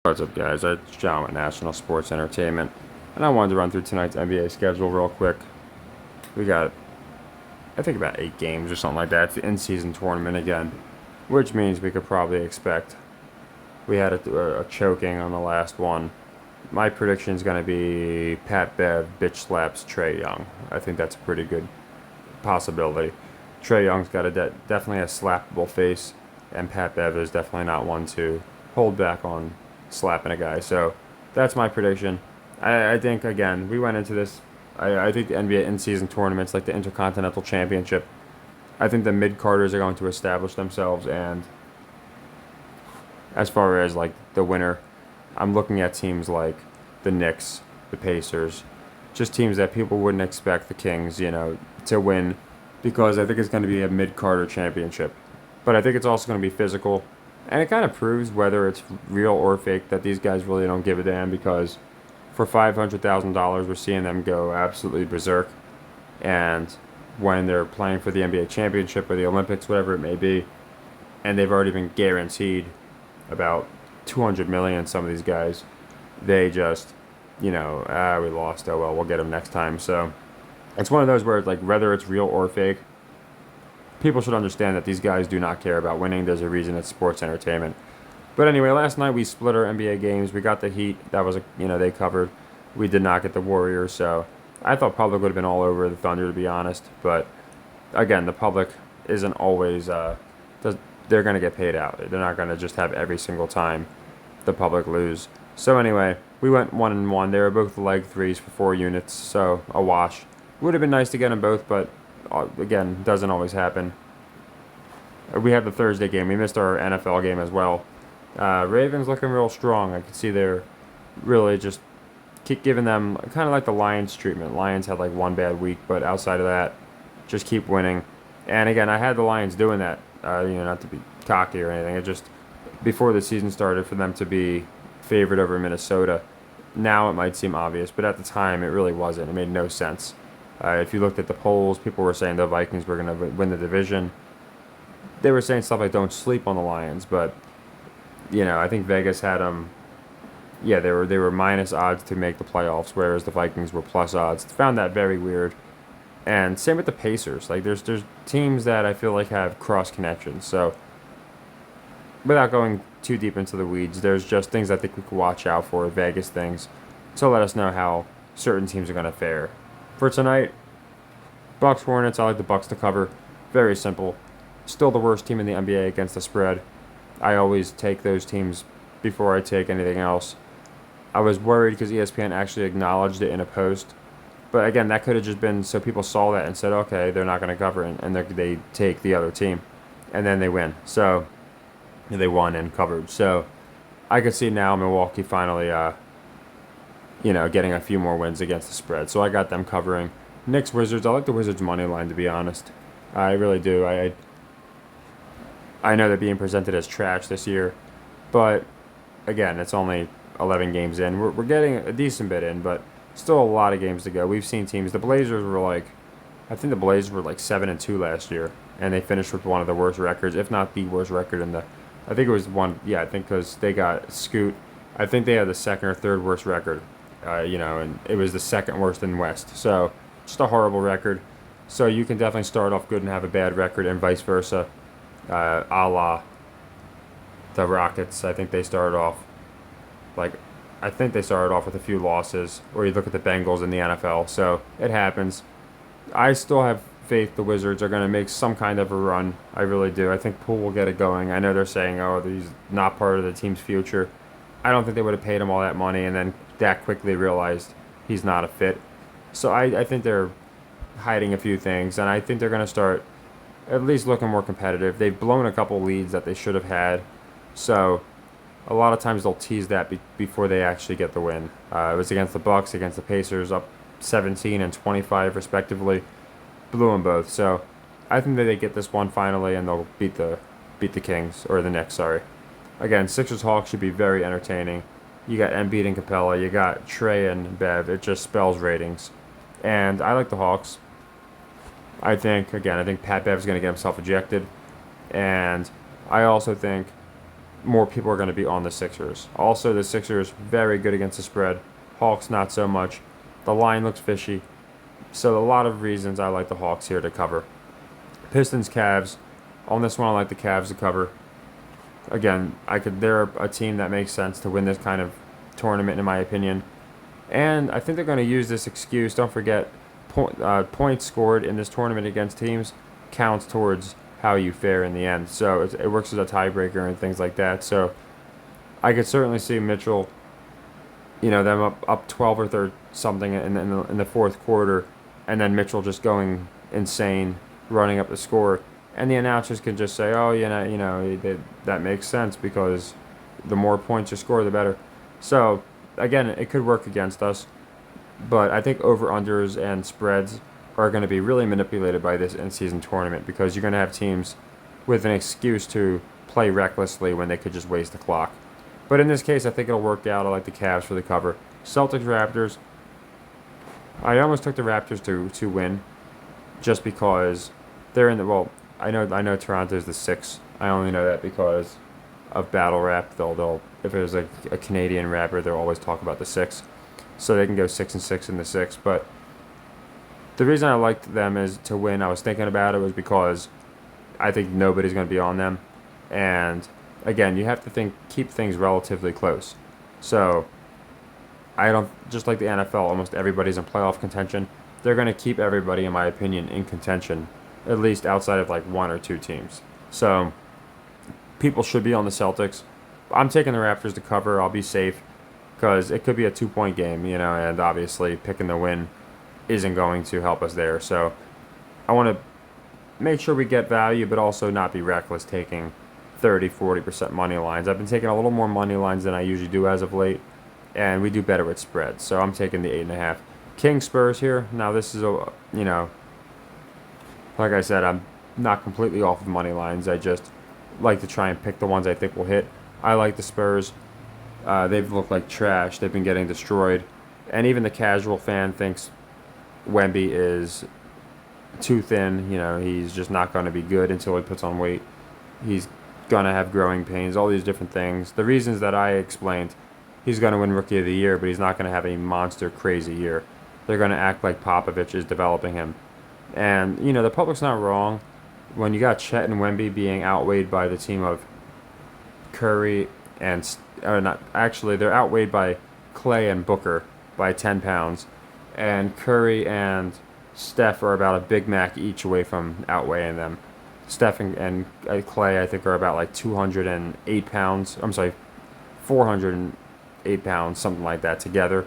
What's up, guys? It's John with National Sports Entertainment, and I wanted to run through tonight's NBA schedule real quick. We got, I think, about 8 games or something like that. It's the in-season tournament again, which means we could probably expect. We had a choking on the last one. My prediction is going to be Pat Bev bitch slaps Trey Young. I think that's a pretty good possibility. Trey Young's got definitely a slappable face, and Pat Bev is definitely not one to hold back on slapping a guy. So that's my prediction. I think, again, we went into this. I think the NBA in-season tournaments, like the Intercontinental Championship, I think the mid-carders are going to establish themselves. And as far as like the winner, I'm looking at teams like the Knicks, the Pacers, just teams that people wouldn't expect the Kings, to win, because I think it's going to be a mid-Carter championship. But I think it's also going to be physical, and it kind of proves whether it's real or fake that these guys really don't give a damn, because for $500,000, we're seeing them go absolutely berserk. And when they're playing for the NBA championship or the Olympics, whatever it may be, and they've already been guaranteed about 200 million, some of these guys, they just, we lost. Oh well, we'll get them next time. So it's one of those where it's like, whether it's real or fake, people should understand that these guys do not care about winning. There's a reason it's sports entertainment. But anyway, last night we split our NBA games. We got the Heat. That was they covered. We did not get the Warriors. So I thought public would have been all over the Thunder, to be honest. But again, the public isn't always. They're going to get paid out. They're not going to just have every single time the public lose. So anyway, we went 1-1. They were both leg threes for 4 units, so a wash. Would have been nice to get them both, but again, doesn't always happen. We had the Thursday game. We missed our NFL game as well. Ravens looking real strong. I could see they're really just keep giving them kind of like the Lions treatment. Lions had like one bad week, but outside of that, just keep winning. And again, I had the Lions doing that. Not to be cocky or anything. It just, before the season started, for them to be favored over Minnesota. Now it might seem obvious, but at the time it really wasn't. It made no sense. If you looked at the polls, people were saying the Vikings were going to win the division. They were saying stuff like don't sleep on the Lions, but I think Vegas had them. Yeah, they were minus odds to make the playoffs, whereas the Vikings were plus odds. Found that very weird. And same with the Pacers. Like there's teams that I feel like have cross connections. So without going too deep into the weeds, there's just things I think we could watch out for, Vegas things, to let us know how certain teams are going to fare. For tonight, Bucks Hornets. I like the Bucks to cover. Very simple. Still the worst team in the NBA against the spread. I always take those teams before I take anything else. I was worried because ESPN actually acknowledged it in a post. But again, that could have just been so people saw that and said, okay, they're not going to cover, and they take the other team. And then they win. So they won and covered. So I could see now Milwaukee finally, getting a few more wins against the spread. So I got them covering. Knicks Wizards. I like the Wizards money line, to be honest. I really do. I know they're being presented as trash this year, but again, it's only 11 games in. We're getting a decent bit in, but still a lot of games to go. We've seen teams. The Blazers were I think the Blazers were 7-2 last year, and they finished with one of the worst records, if not the worst record in the. I think it was one. Yeah, I think because they got Scoot. I think they had the second or third worst record. And it was the second worst in West. So just a horrible record. So you can definitely start off good and have a bad record, and vice versa. A la the Rockets. I think they started off with a few losses. Or you look at the Bengals in the NFL. So it happens. I still have faith the Wizards are going to make some kind of a run. I really do. I think Poole will get it going. I know they're saying, oh, he's not part of the team's future. I don't think they would have paid him all that money, and then that quickly realized he's not a fit. So I think they're hiding a few things, and I think they're going to start at least looking more competitive. They've blown a couple leads that they should have had. So a lot of times they'll tease that before they actually get the win. It was against the Bucks, against the Pacers, up 17 and 25 respectively. Blew them both. So I think that they get this one finally, and they'll beat the Kings, or the Knicks. Sorry. Again, Sixers Hawks should be very entertaining. You got Embiid and Capella. You got Trey and Bev. It just spells ratings. And I like the Hawks. I think Pat Bev's going to get himself ejected. And I also think more people are going to be on the Sixers. Also, the Sixers very good against the spread. Hawks not so much. The line looks fishy. So a lot of reasons I like the Hawks here to cover. Pistons, Cavs. On this one, I like the Cavs to cover. Again, they're a team that makes sense to win this kind of tournament, in my opinion. And I think they're going to use this excuse. Don't forget, points scored in this tournament against teams counts towards how you fare in the end. So it works as a tiebreaker and things like that. So I could certainly see Mitchell, them up 12 or 13 something in the fourth quarter, and then Mitchell just going insane, running up the score. And the announcers can just say, "Oh, that makes sense because the more points you score, the better." So again, it could work against us, but I think over-unders and spreads are going to be really manipulated by this in-season tournament because you're going to have teams with an excuse to play recklessly when they could just waste the clock. But in this case, I think it'll work out. I like the Cavs for the cover. Celtics, Raptors. I almost took the Raptors to win just because they're in the... Well, I know Toronto's the 6. I only know that because of battle rap. They'll if it was a Canadian rapper, they'll always talk about the 6. So they can go 6-6 in the 6. But the reason I liked them is to win. I was thinking about it was because I think nobody's going to be on them. And again, you have to keep things relatively close. So I don't, just like the NFL, almost everybody's in playoff contention. They're going to keep everybody, in my opinion, in contention, at least outside of like one or two teams. So people should be on the Celtics. I'm taking the Raptors to cover. I'll be safe because it could be a 2-point game, and obviously picking the win isn't going to help us there. So I want to make sure we get value, but also not be reckless taking 30-40% money lines. I've been taking a little more money lines than I usually do as of late, and we do better with spreads. So I'm taking the 8.5. King Spurs here. Now this is like I said, I'm not completely off of money lines. I just like to try and pick the ones I think will hit. I like the Spurs. They've looked like trash. They've been getting destroyed, and even the casual fan thinks Wemby is too thin. He's just not going to be good until he puts on weight. He's going to have growing pains, all these different things. The reasons that I explained, he's going to win Rookie of the Year, but he's not going to have a monster crazy year. They're going to act like Popovich is developing him. And, the public's not wrong. When you got Chet and Wemby being outweighed by the team of Curry and... Or not, actually, they're outweighed by Clay and Booker by 10 pounds. And Curry and Steph are about a Big Mac each away from outweighing them. Steph and Clay, I think, are about like 208 pounds. I'm sorry, 408 pounds, something like that together.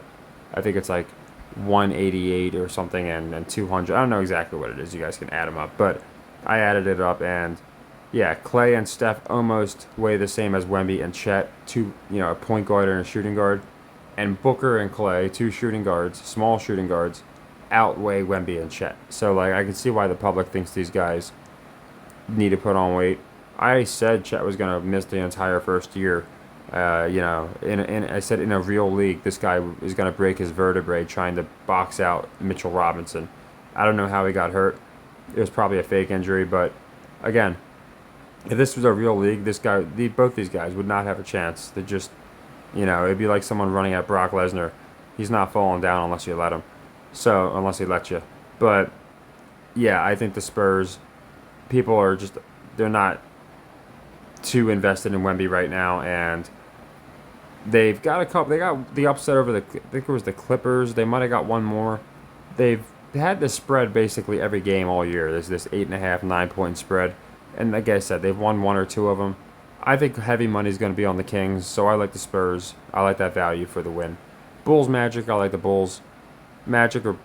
I think it's like 188 or something and 200. I don't know exactly what it is. You guys can add them up. But I added it up, and yeah, Clay and Steph almost weigh the same as Wemby and Chet, a point guard and a shooting guard. And Booker and Clay, two shooting guards, small shooting guards, outweigh Wemby and Chet. So I can see why the public thinks these guys need to put on weight. I said Chet was going to miss the entire first year. I said in a real league, this guy is going to break his vertebrae trying to box out Mitchell Robinson. I don't know how he got hurt. It was probably a fake injury, but again, if this was a real league, both these guys would not have a chance. They just, it'd be like someone running at Brock Lesnar. He's not falling down unless you let him. So, unless he lets you. But, yeah, I think the Spurs, people are just, they're not too invested in Wemby right now, and they've got a couple. They got the upset over I think it was the Clippers. They might have got one more. They've had this spread basically every game all year. There's this 8.5, 9-point spread, and like I said, they've won one or two of them. I think heavy money is going to be on the Kings, so I like the Spurs. I like that value for the win. Bulls, Magic. I like the Bulls. Magic are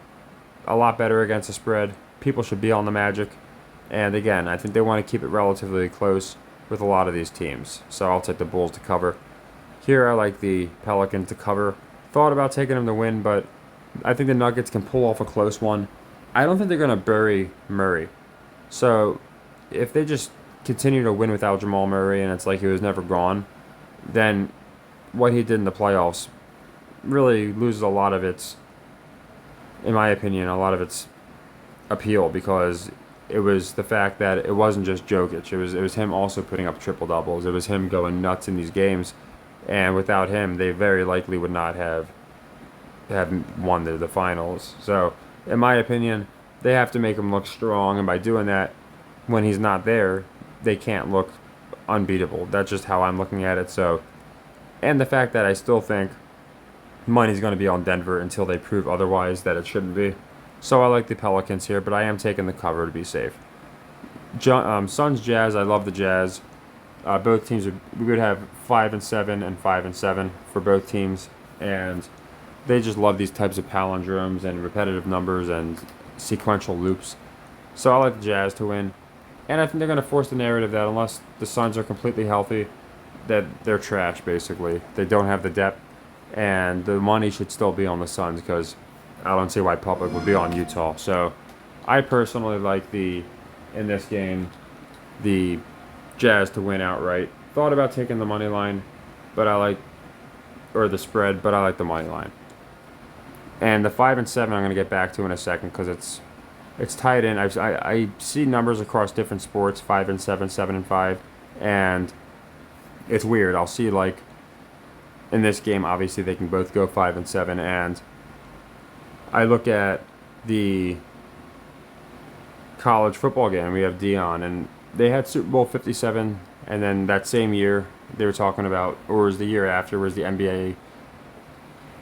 a lot better against the spread. People should be on the Magic, and again, I think they want to keep it relatively close with a lot of these teams. So I'll take the Bulls to cover. Here I like the Pelicans to cover. Thought about taking them to win, but I think the Nuggets can pull off a close one. I don't think they're going to bury Murray. So if they just continue to win without Jamal Murray and it's like he was never gone, then what he did in the playoffs really loses a lot of its, in my opinion, a lot of its appeal because it was the fact that it wasn't just Jokic. It was him also putting up triple doubles. It was him going nuts in these games, and without him, they very likely would not have won the finals. So, in my opinion, they have to make him look strong, and by doing that, when he's not there, they can't look unbeatable. That's just how I'm looking at it. So, and the fact that I still think money's going to be on Denver until they prove otherwise that it shouldn't be. So I like the Pelicans here, but I am taking the cover to be safe. Suns Jazz. I love the Jazz. Both teams we would have 5-7 and 5-7 for both teams, and they just love these types of palindromes and repetitive numbers and sequential loops. So I like the Jazz to win, and I think they're going to force the narrative that unless the Suns are completely healthy, that they're trash. Basically, they don't have the depth, and the money should still be on the Suns because I don't see why public would be on Utah. So I personally like in this game, the Jazz to win outright. Thought about taking the money line, or the spread, but I like the money line. And the 5-7 I'm going to get back to in a second because it's tied in. I see numbers across different sports, 5-7, 7-5, and it's weird. I'll see in this game, obviously they can both go 5-7, and I look at the college football game. We have Dion, and they had Super Bowl 57, and then that same year they were talking about, or was the year after, was the NBA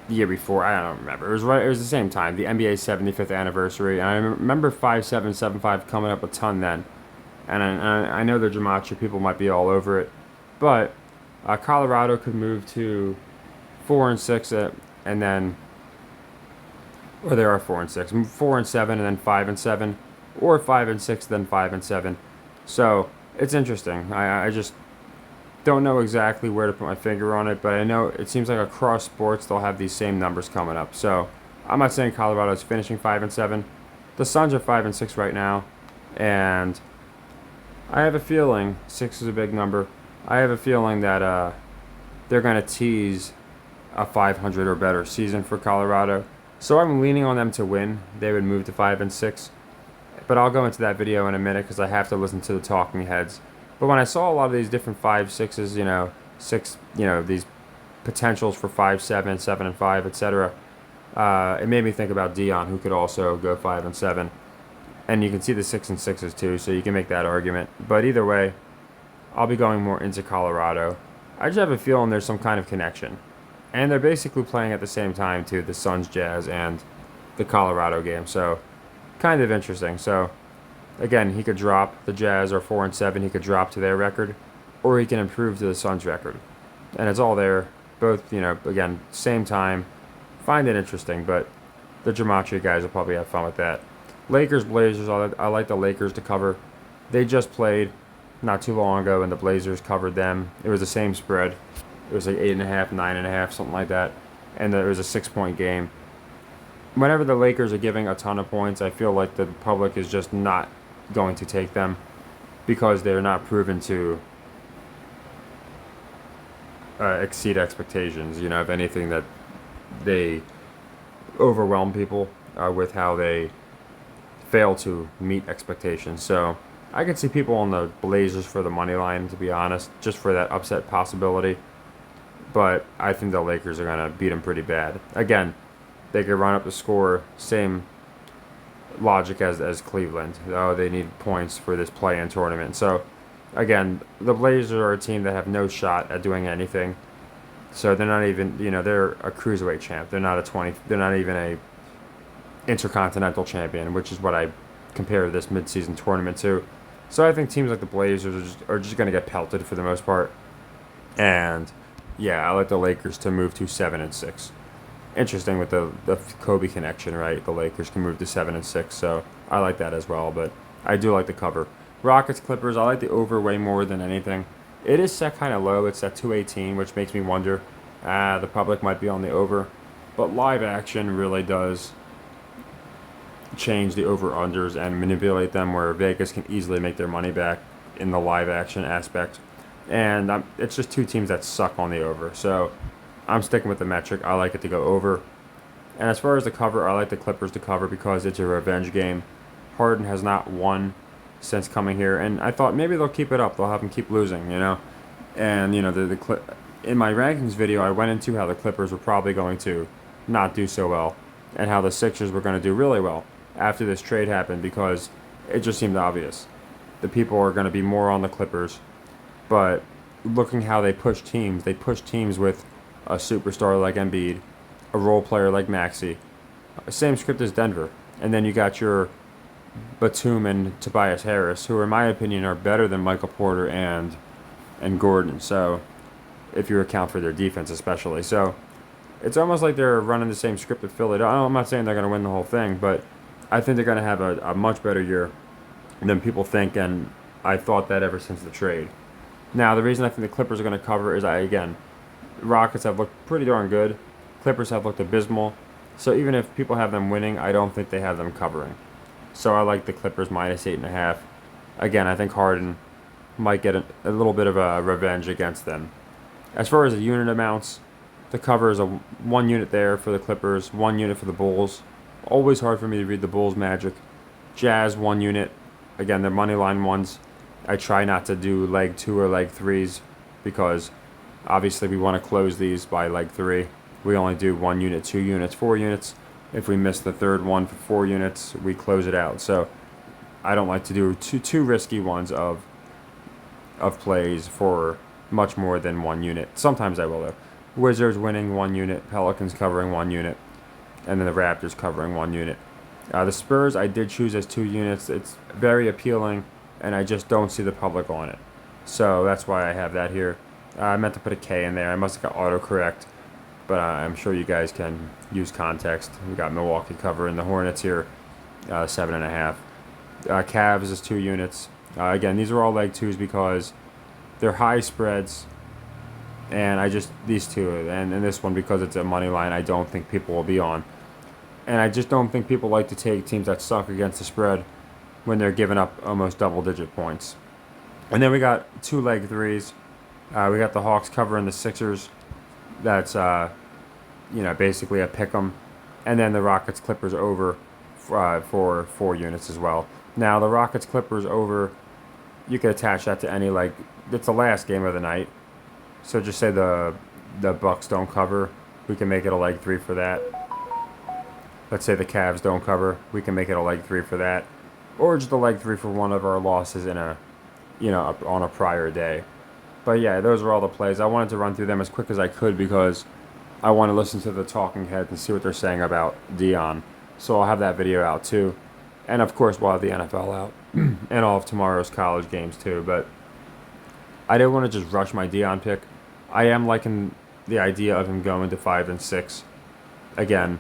the year before? I don't remember. It was the same time, the NBA's 75th anniversary, and I remember 5-7, 7-5 coming up a ton then. And I know the gematria people might be all over it, but Colorado could move to 4-6, and then, or they are 4-6, 4-7, and then 5-7, or 5-6, then 5-7. So it's interesting. I just don't know exactly where to put my finger on it, but I know it seems like across sports they'll have these same numbers coming up. So I'm not saying Colorado's finishing 5-7. The Suns are 5-6 right now, and I have a feeling 6 is a big number. I have a feeling that they're going to tease a 500 or better season for Colorado. So I'm leaning on them to win. They would move to 5-6. But I'll go into that video in a minute because I have to listen to the talking heads. But when I saw a lot of these different 5-6s, 6, these potentials for 5-7, 7-5, etc., it made me think about Dion, who could also go 5-7. And you can see the 6-6s too, so you can make that argument. But either way, I'll be going more into Colorado. I just have a feeling there's some kind of connection. And they're basically playing at the same time too, the Suns Jazz and the Colorado game. So kind of interesting. So again, he could drop the Jazz are 4-7, he could drop to their record, or he can improve to the Suns record. And it's all there. Both, again, same time. Find it interesting, but the gematria guys will probably have fun with that. Lakers, Blazers, I like the Lakers to cover. They just played not too long ago, and the Blazers covered them. It was the same spread. It was like 8.5, 9.5, something like that. And it was a 6-point game. Whenever the Lakers are giving a ton of points, I feel like the public is just not going to take them because they're not proven to exceed expectations. If anything, that they overwhelm people with how they fail to meet expectations. So I could see people on the Blazers for the money line, to be honest, just for that upset possibility. But I think the Lakers are going to beat them pretty bad. Again, they could run up the score, same logic as Cleveland. Oh, they need points for this play-in tournament. So, again, the Blazers are a team that have no shot at doing anything. So they're not even, they're a cruiserweight champ. They're not even a intercontinental champion, which is what I compare this midseason tournament to. So I think teams like the Blazers are just going to get pelted for the most part. And yeah, I like the Lakers to move to 7-6. Interesting with the Kobe connection, right? The Lakers can move to 7-6, so I like that as well. But I do like the cover. Rockets, Clippers, I like the over way more than anything. It is set kind of low. It's at 218, which makes me wonder. The public might be on the over. But live action really does change the over-unders and manipulate them where Vegas can easily make their money back in the live action aspect. And it's just two teams that suck on the over. So I'm sticking with the metric. I like it to go over. And as far as the cover, I like the Clippers to cover because it's a revenge game. Harden has not won since coming here, and I thought maybe they'll keep it up. They'll have them keep losing, And in my rankings video, I went into how the Clippers were probably going to not do so well, and how the Sixers were going to do really well after this trade happened, because it just seemed obvious. The people are going to be more on the Clippers, but looking how they push teams with a superstar like Embiid, a role player like Maxey, same script as Denver, and then you got your Batum and Tobias Harris, who in my opinion are better than Michael Porter and Gordon. So if you account for their defense especially, so it's almost like they're running the same script with Philly. I'm not saying they're going to win the whole thing, but I think they're going to have a much better year than people think, and I thought that ever since the trade. Now, the reason I think the Clippers are going to cover is, Rockets have looked pretty darn good. Clippers have looked abysmal. So even if people have them winning, I don't think they have them covering. So I like the Clippers -8.5. Again, I think Harden might get a little bit of a revenge against them. As far as the unit amounts, the cover is 1 unit there for the Clippers, 1 unit for the Bulls. Always hard for me to read the Bulls' magic. Jazz, 1 unit. Again, they're money line ones. I try not to do leg 2 or leg 3s because obviously we want to close these by leg 3. We only do 1 unit, 2 units, 4 units. If we miss the third one for 4 units, we close it out. So I don't like to do too risky ones of plays for much more than 1 unit. Sometimes I will though. Wizards winning 1 unit, Pelicans covering 1 unit, and then the Raptors covering 1 unit. The Spurs I did choose as 2 units. It's very appealing, and I just don't see the public on it. So that's why I have that here. I meant to put a K in there. I must have got autocorrect, but I'm sure you guys can use context. We got Milwaukee covering the Hornets here, 7.5. Cavs is 2 units. Again, these are all leg 2s because they're high spreads, and these two, and this one because it's a money line, I don't think people will be on. And I just don't think people like to take teams that suck against the spread when they're giving up almost double-digit points. And then we got 2 leg 3s. We got the Hawks covering the Sixers. That's basically a pick 'em. And then the Rockets Clippers over for 4 units as well. Now the Rockets Clippers over, you could attach that to any leg. It's the last game of the night, so just say the Bucks don't cover. We can make it a leg 3 for that. Let's say the Cavs don't cover. We can make it a leg 3 for that, or just a leg 3 for one of our losses in on a prior day. But yeah, those are all the plays. I wanted to run through them as quick as I could because I want to listen to the talking heads and see what they're saying about Dion. So I'll have that video out too. And of course we'll have the NFL out and all of tomorrow's college games too. But I didn't want to just rush my Dion pick. I am liking the idea of him going to 5-6. Again,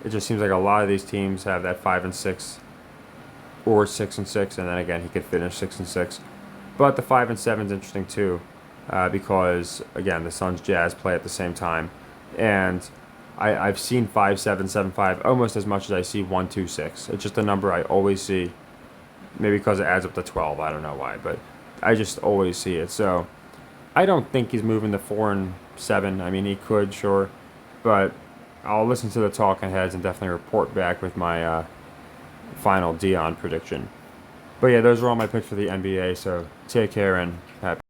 it just seems like a lot of these teams have that 5-6 or 6-6, and then again he could finish 6-6. But the 5-7 is interesting too, because again the Suns Jazz play at the same time, and I've seen 5-7, 7-5 almost as much as I see 1-2-6. It's just a number I always see, maybe because it adds up to 12. I don't know why, but I just always see it. So I don't think he's moving to 4-7. I mean, he could, sure, but I'll listen to the talking heads and definitely report back with my final Dion prediction. But yeah, those are all my picks for the NBA. So take care and happy.